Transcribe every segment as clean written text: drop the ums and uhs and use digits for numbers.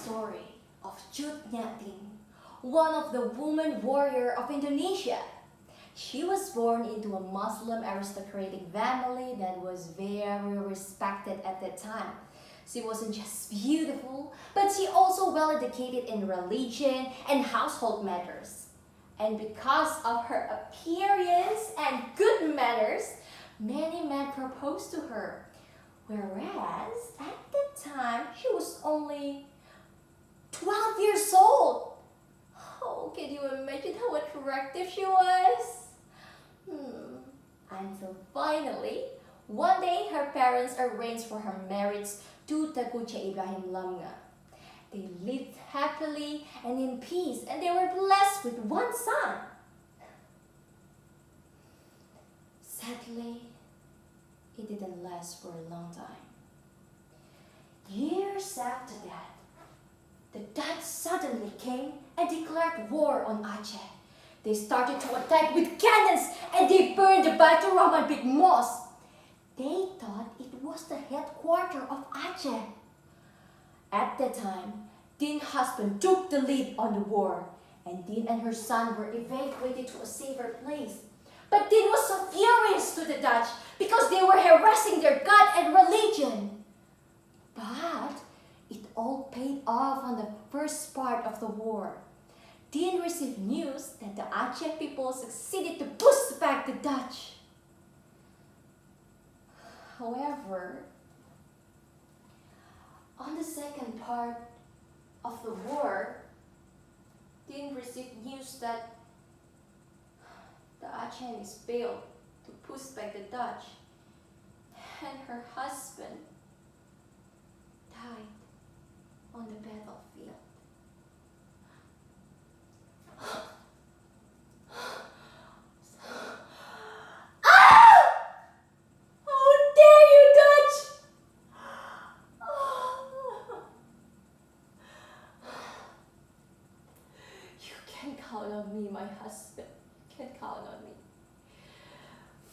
story of Cut Nyatin, one of the women warrior of Indonesia. She was born into a Muslim aristocratic family that was very respected at that time. She wasn't just beautiful, but she also well educated in religion and household matters. And because of her appearance and good manners, many men proposed to her. Whereas at that time, she was only 12 years old. Oh, can you imagine how attractive she was? Until finally, one day her parents arranged for her marriage to Tengku Che Ibrahim Lamga. They lived happily and in peace, and they were blessed with one son. Sadly, it didn't last for a long time. Years after that, the Dutch suddenly came and declared war on Aceh. They started to attack with cannons and they burned the Baitur Rahman big mosque. They thought it was the headquarters of Aceh. At that time, Din's husband took the lead on the war, and Din and her son were evacuated to a safer place. But Din was so furious to the Dutch because they were harassing their God and religion. But it all paid off on the first part of the war. Din received news that the Aceh people succeeded to push back the Dutch. However, on the second part of the war, Din received news that the Achenis failed to push back the Dutch, and her husband died on the battlefield. Count on me, my husband. You can count on me.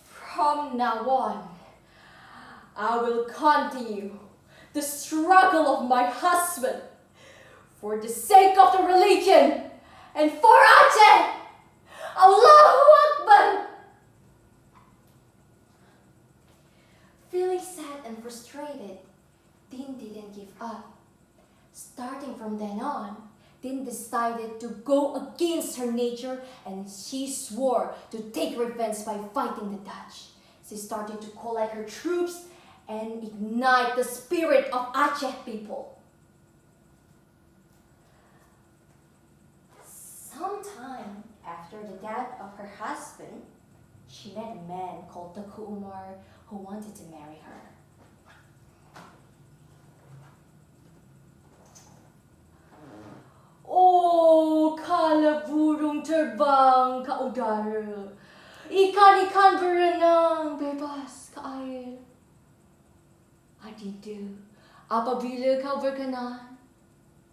From now on, I will continue the struggle of my husband for the sake of the religion and for Aceh. Allahu Akbar! Feeling sad and frustrated, Din didn't give up. Starting from then on, Din decided to go against her nature, and she swore to take revenge by fighting the Dutch. She started to collect her troops and ignite the spirit of Aceh people. Sometime after the death of her husband, she met a man called Tengku Umar who wanted to marry her. Oh, kala burung terbang ke udara, ikan-ikan berenang bebas ke air. Adikku, apabila kau berkenan,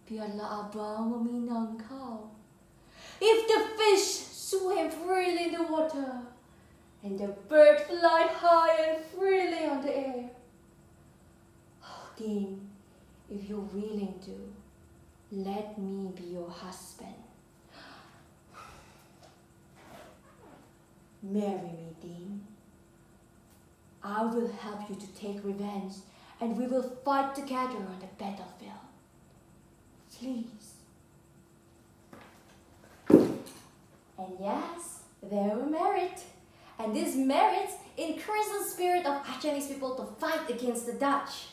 biarlah abang meminang kau. If the fish swim freely in the water, and the bird fly high and freely on the air. Oh, Din, if you're willing to, let me be your husband. Marry me, Din. I will help you to take revenge, and we will fight together on the battlefield. Please. And yes, they were married. And this marriage increased the spirit of Acehese people to fight against the Dutch.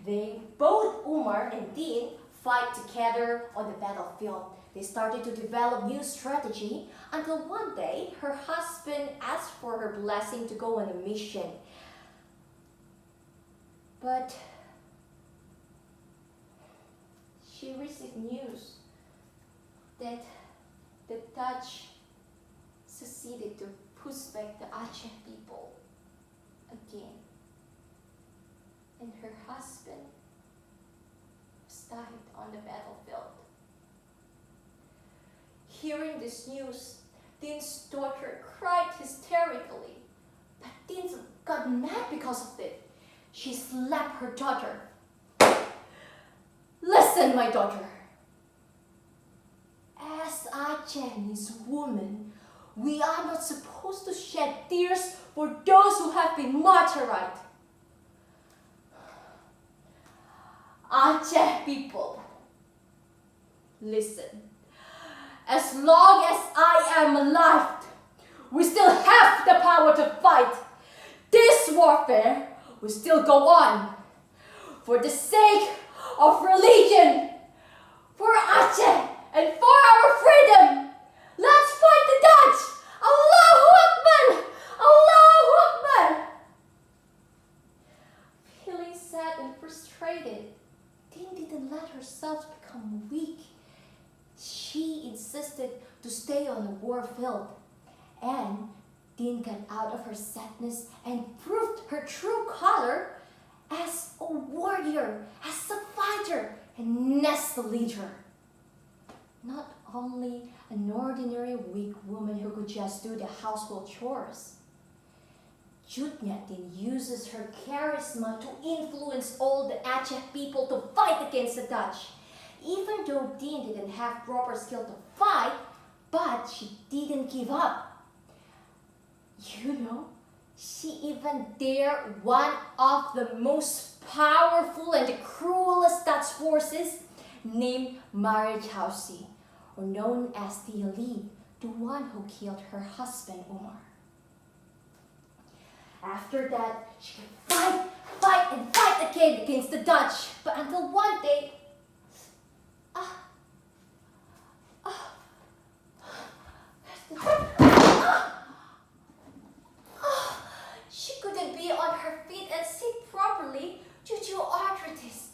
They, both Umar and Din, fight together on the battlefield. They started to develop new strategy until one day her husband asked for her blessing to go on a mission. But she received news that the Dutch succeeded to push back the Aceh people again. And her husband died on the battlefield. Hearing this news, Din's daughter cried hysterically, but Din got mad because of it. She slapped her daughter. Listen, Listen, my daughter. As Chinese women, we are not supposed to shed tears for those who have been martyred. Aceh people, listen. As long as I am alive, we still have the power to fight. This warfare will still go on. For the sake of religion, for Aceh, and for our freedom, let's fight the Dutch! Allahu Akbar! Allahu Akbar! Feeling sad and frustrated, Tin didn't let herself become weak. She insisted to stay on the war field, and Tin got out of her sadness and proved her true color as a warrior, as a fighter, and as a leader. Not only an ordinary weak woman who could just do the household chores. Tin uses her charisma to influence all the Aceh people to fight against the Dutch. Even though Tin didn't have proper skill to fight, but she didn't give up. You know, she even dared one of the most powerful and the cruelest Dutch forces named Marechaussee, or known as the Elite, the one who killed her husband Umar. After that, she could fight again against the Dutch, but until one day, she couldn't be on her feet and sit properly due to arthritis.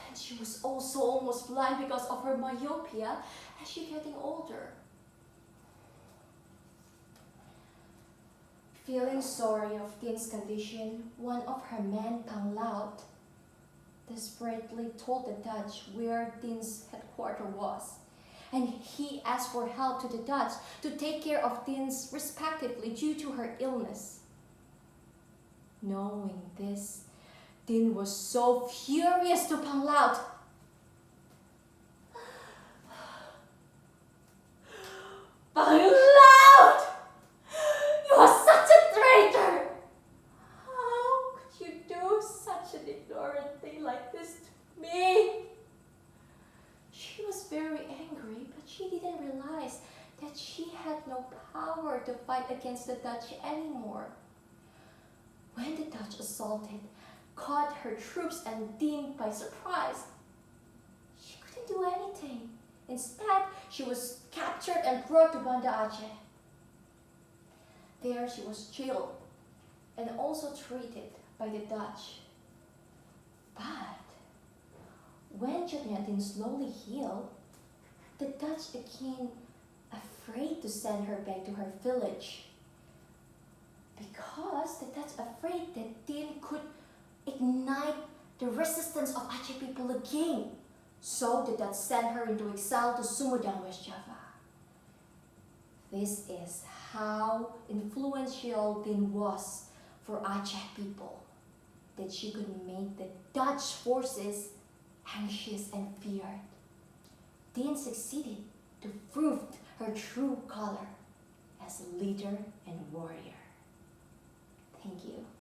And she was also almost blind because of her myopia as she getting older. Feeling sorry of Tin's condition, one of her men, Kang Laut, desperately told the Dutch where Tin's headquarters was. And he asked for help to the Dutch to take care of Tin's respectively due to her illness. Knowing this, Tin was so furious to Kang Laut. Kang Laut! You are such a traitor! How could you do such an ignorant thing like this to me? She was very angry, but she didn't realize that she had no power to fight against the Dutch anymore. When the Dutch assaulted, caught her troops and Tin by surprise, she couldn't do anything. Instead, she was captured and brought to Banda Aceh. There she was jailed and also treated by the Dutch. But when Tin slowly healed, the Dutch became afraid to send her back to her village because the Dutch afraid that Tin could ignite the resistance of Aceh people again. So the Dutch sent her into exile to Sumedang, West Java. This is how influential Tin was for Aceh people, that she could make the Dutch forces anxious and feared. Tin succeeded to prove her true color as a leader and warrior. Thank you.